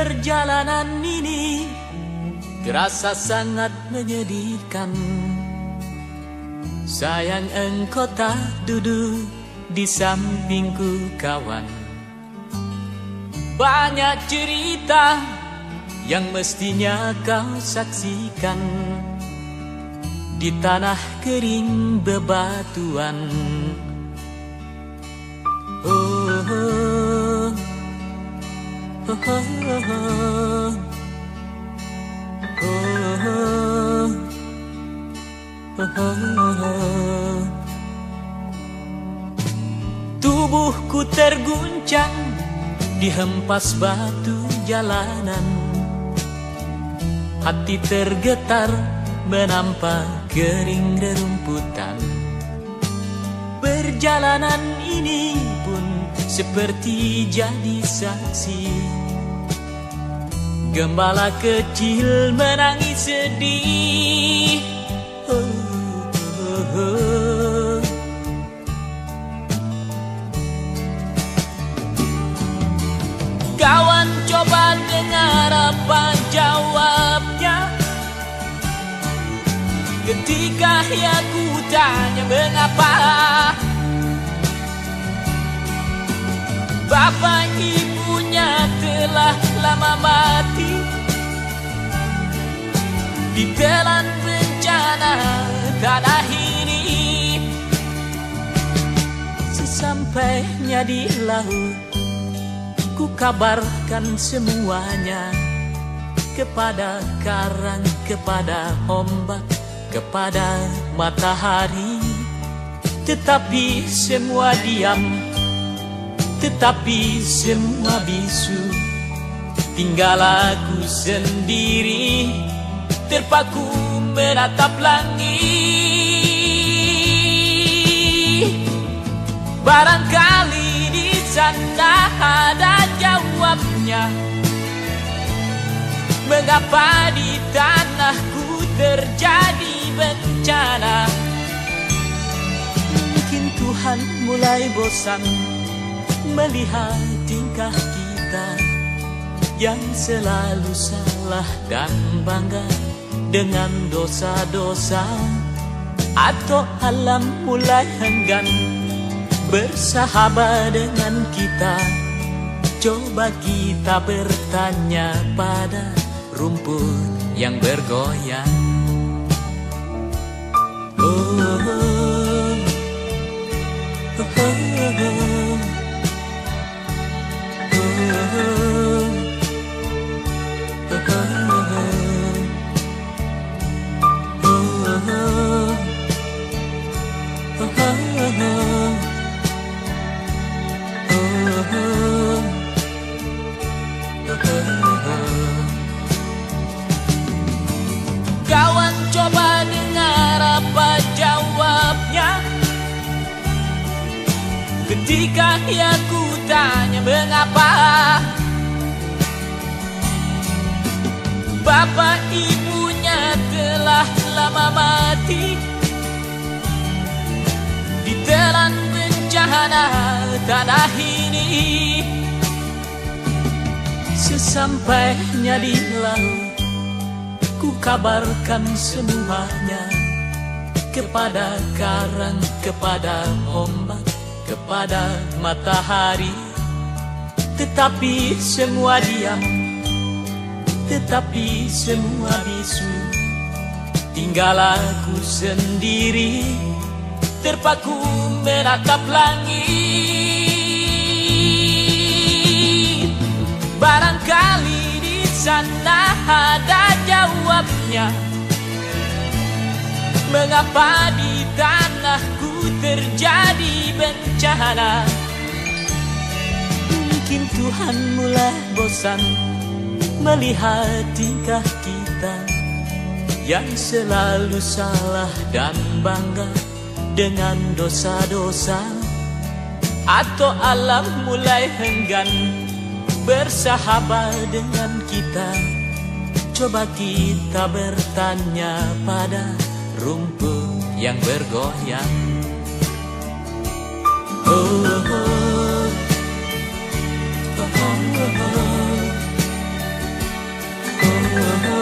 Perjalanan ini terasa sangat menyedihkan. Sayang engkau tak duduk di sampingku kawan. Banyak cerita yang mestinya kau saksikan di tanah kering bebatuan. Oh, oh, oh, oh, oh, oh. Tubuhku terguncang dihempas batu jalanan. Hati tergetar menampak kering rerumputan. Perjalanan ini pun seperti jadi saksi. Gembala kecil menangis sedih. Oh, oh, oh. Kawan coba dengar apa jawabnya ketika aku tanya mengapa. Bapak ibunya telah lama mati ditelan bencana tanah ini. Sesampainya di laut, ku kabarkan semuanya kepada karang, kepada ombak, kepada matahari. Tetapi semua diam, tetapi semua bisu. Tinggal aku sendiri terpaku menatap langit. Barangkali di sana ada jawabnya. Mengapa di tanahku terjadi bencana? Mungkin Tuhan mulai bosan melihat tingkah kita yang selalu salah dan bangga dengan dosa-dosa. Atau alam mulai enggan bersahabat dengan kita. Coba kita bertanya pada rumput yang bergoyang. Oh, oh, oh, oh, oh. Kawan coba dengar apa jawabnya ketika aku tanya mengapa. Bapak ibunya telah lama mati ditelan bencana tanah ini. Sesampainya di laut, ku kabarkan semuanya kepada karang, kepada ombak, kepada matahari. Tetapi semua diam, tetapi semua bisu. Tinggal aku sendiri terpaku menatap langit. Barangkali di sana ada jawabnya. Mengapa di tanahku terjadi bencana? Mungkin Tuhan mulai bosan melihat tingkah kita yang selalu salah dan bangga dengan dosa-dosa. Atau alam mulai enggan bersahabat dengan kita. Coba kita bertanya pada rumput yang bergoyang. Oh, oh, oh, oh, oh, oh. oh,